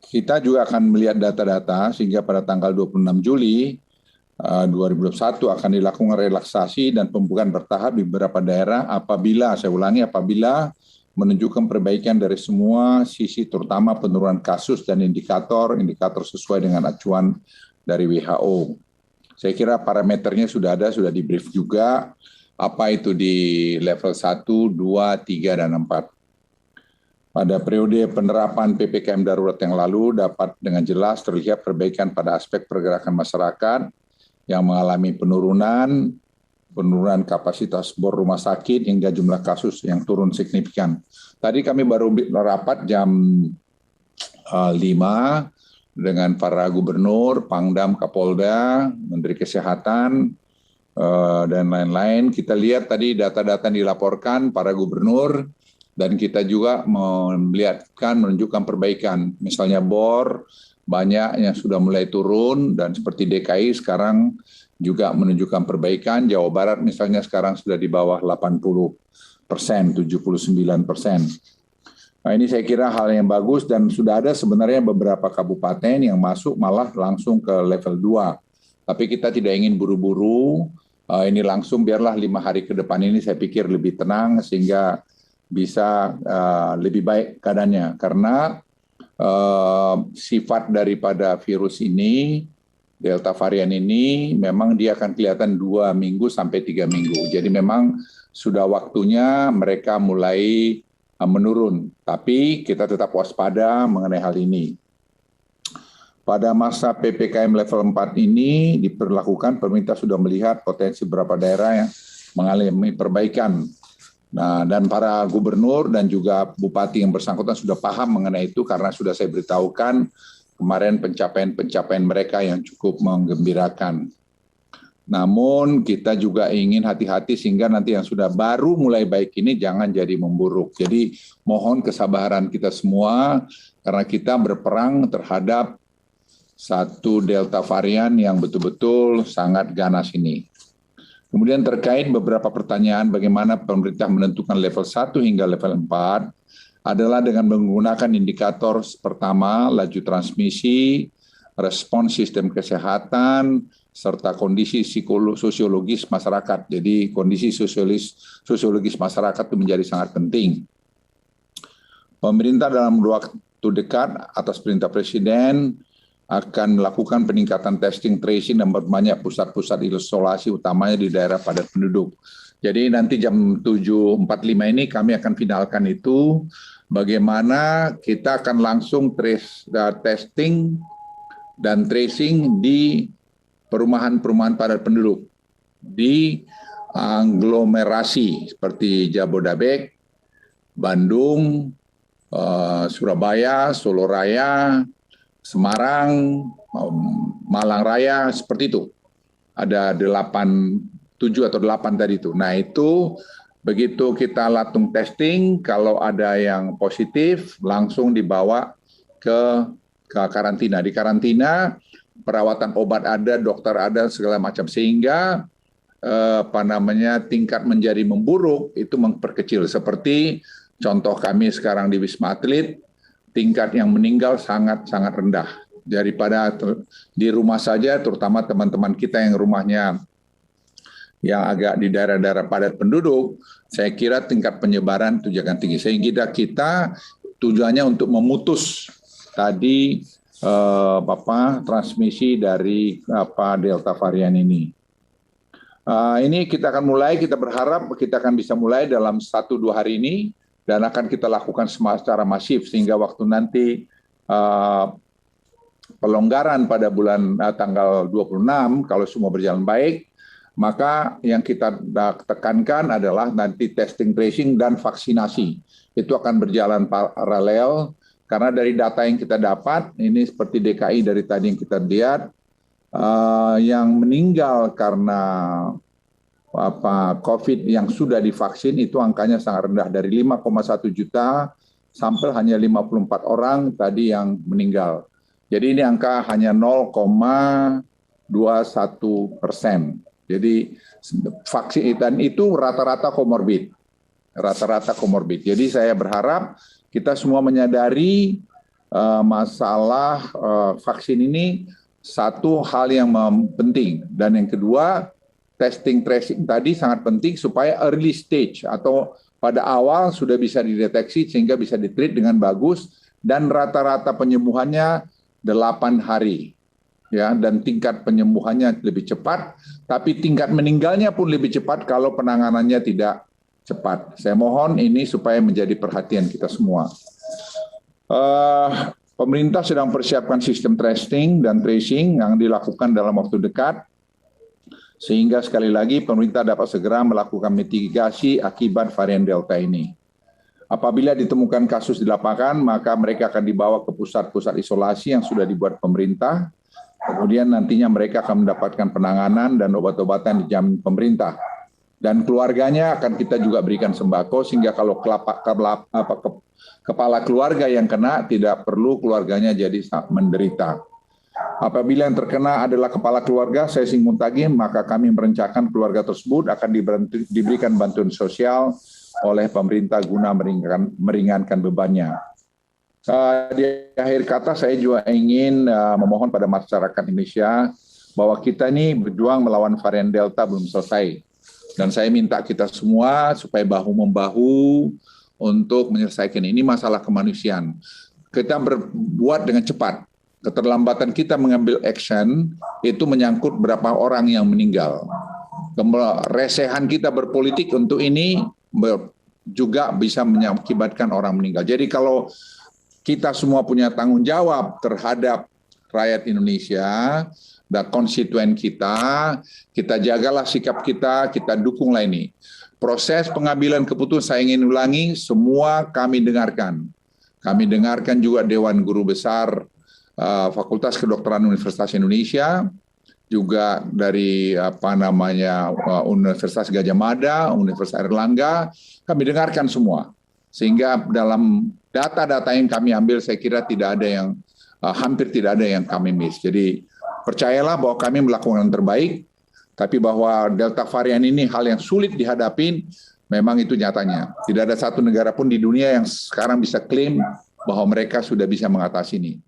Kita juga akan melihat data-data sehingga pada tanggal 26 Juli 2021 akan dilakukan relaksasi dan pembukaan bertahap di beberapa daerah apabila menunjukkan perbaikan dari semua sisi, terutama penurunan kasus dan indikator sesuai dengan acuan dari WHO. Saya kira parameternya sudah di-brief juga, apa itu di level 1, 2, 3, dan 4. Pada periode penerapan PPKM darurat yang lalu dapat dengan jelas terlihat perbaikan pada aspek pergerakan masyarakat yang mengalami penurunan kapasitas bor rumah sakit hingga jumlah kasus yang turun signifikan. Tadi kami baru rapat jam 5 dengan para gubernur, Pangdam, Kapolda, Menteri Kesehatan, dan lain-lain. Kita lihat tadi data-data yang dilaporkan para gubernur, dan kita juga menunjukkan perbaikan. Misalnya bor, banyak yang sudah mulai turun, dan seperti DKI sekarang juga menunjukkan perbaikan. Jawa Barat misalnya sekarang sudah di bawah 80%, 79%. Nah, ini saya kira hal yang bagus, dan sudah ada sebenarnya beberapa kabupaten yang masuk malah langsung ke level 2. Tapi kita tidak ingin buru-buru, ini langsung biarlah 5 hari ke depan ini saya pikir lebih tenang sehingga bisa lebih baik keadaannya. Karena sifat daripada virus ini, Delta varian ini, memang dia akan kelihatan 2 minggu sampai 3 minggu. Jadi memang sudah waktunya mereka mulai menurun. Tapi kita tetap waspada mengenai hal ini. Pada masa PPKM level 4 ini diperlakukan, pemerintah sudah melihat potensi beberapa daerah yang mengalami perbaikan. Nah, dan para gubernur dan juga bupati yang bersangkutan sudah paham mengenai itu karena sudah saya beritahukan kemarin pencapaian mereka yang cukup menggembirakan. Namun kita juga ingin hati-hati sehingga nanti yang sudah baru mulai baik ini jangan jadi memburuk. Jadi mohon kesabaran kita semua karena kita berperang terhadap satu Delta varian yang betul-betul sangat ganas ini. Kemudian terkait beberapa pertanyaan bagaimana pemerintah menentukan level 1 hingga level 4 adalah dengan menggunakan indikator pertama, laju transmisi, respons sistem kesehatan, serta kondisi sosiologis masyarakat. Jadi kondisi sosiologis masyarakat itu menjadi sangat penting. Pemerintah dalam waktu dekat atas perintah Presiden akan melakukan peningkatan testing, tracing, dan berbanyak pusat-pusat isolasi utamanya di daerah padat penduduk. Jadi nanti jam 7.45 ini kami akan finalkan itu, bagaimana kita akan langsung testing dan tracing di perumahan-perumahan padat penduduk, di aglomerasi seperti Jabodetabek, Bandung, Surabaya, Solo Raya, Semarang, Malang Raya, seperti itu. Ada 7 atau 8 tadi itu. Nah itu begitu kita langsung testing, kalau ada yang positif langsung dibawa ke karantina. Di karantina perawatan obat ada, dokter ada, segala macam. Sehingga tingkat menjadi memburuk itu memperkecil. Seperti contoh kami sekarang di Wisma Atlet, tingkat yang meninggal sangat-sangat rendah. Daripada di rumah saja, terutama teman-teman kita yang rumahnya yang agak di daerah-daerah padat penduduk, saya kira tingkat penyebaran itu jangan tinggi. Sehingga kita tujuannya untuk memutus tadi transmisi dari Delta varian ini. Ini kita berharap kita akan bisa mulai dalam 1-2 hari ini, dan akan kita lakukan secara masif sehingga waktu nanti pelonggaran pada bulan tanggal 26 kalau semua berjalan baik, maka yang kita tekankan adalah nanti testing, tracing, dan vaksinasi. Itu akan berjalan paralel karena dari data yang kita dapat, ini seperti DKI dari tadi yang kita lihat, yang meninggal karena COVID yang sudah divaksin itu angkanya sangat rendah, dari 5,1 juta sampai hanya 54 orang tadi yang meninggal. Jadi ini angka hanya 0,21%. Jadi vaksin dan itu rata-rata komorbid. Jadi saya berharap kita semua menyadari masalah vaksin ini satu hal yang penting, dan yang kedua testing tracing tadi sangat penting supaya early stage atau pada awal sudah bisa dideteksi sehingga bisa ditreat dengan bagus, dan rata-rata penyembuhannya 8 hari. Ya, dan tingkat penyembuhannya lebih cepat, tapi tingkat meninggalnya pun lebih cepat kalau penanganannya tidak cepat. Saya mohon ini supaya menjadi perhatian kita semua. Pemerintah sedang persiapkan sistem testing dan tracing yang dilakukan dalam waktu dekat, sehingga sekali lagi pemerintah dapat segera melakukan mitigasi akibat varian Delta ini. Apabila ditemukan kasus di lapangan, maka mereka akan dibawa ke pusat-pusat isolasi yang sudah dibuat pemerintah. Kemudian nantinya mereka akan mendapatkan penanganan dan obat-obatan dijamin pemerintah. Dan keluarganya akan kita juga berikan sembako, sehingga kalau kepala keluarga yang kena, tidak perlu keluarganya jadi menderita. Apabila yang terkena adalah kepala keluarga, saya singgung tadi, maka kami merencanakan keluarga tersebut akan diberikan bantuan sosial oleh pemerintah guna meringankan bebannya. Di akhir kata saya juga ingin memohon pada masyarakat Indonesia bahwa kita ini berjuang melawan varian Delta belum selesai. Dan saya minta kita semua supaya bahu-membahu untuk menyelesaikan ini masalah kemanusiaan. Kita berbuat dengan cepat. Keterlambatan kita mengambil action itu menyangkut berapa orang yang meninggal. Keresehan kita berpolitik untuk ini juga bisa mengakibatkan orang meninggal. Jadi kalau kita semua punya tanggung jawab terhadap rakyat Indonesia dan konstituen kita jagalah sikap kita dukunglah ini. Proses pengambilan keputusan saya ingin ulangi, semua kami dengarkan. Kami dengarkan juga Dewan Guru Besar Fakultas Kedokteran Universitas Indonesia, juga dari Universitas Gadjah Mada, Universitas Airlangga, kami dengarkan semua. Sehingga dalam data-data yang kami ambil, saya kira hampir tidak ada yang kami miss. Jadi percayalah bahwa kami melakukan yang terbaik, tapi bahwa Delta varian ini hal yang sulit dihadapin, memang itu nyatanya. Tidak ada satu negara pun di dunia yang sekarang bisa klaim bahwa mereka sudah bisa mengatasi ini.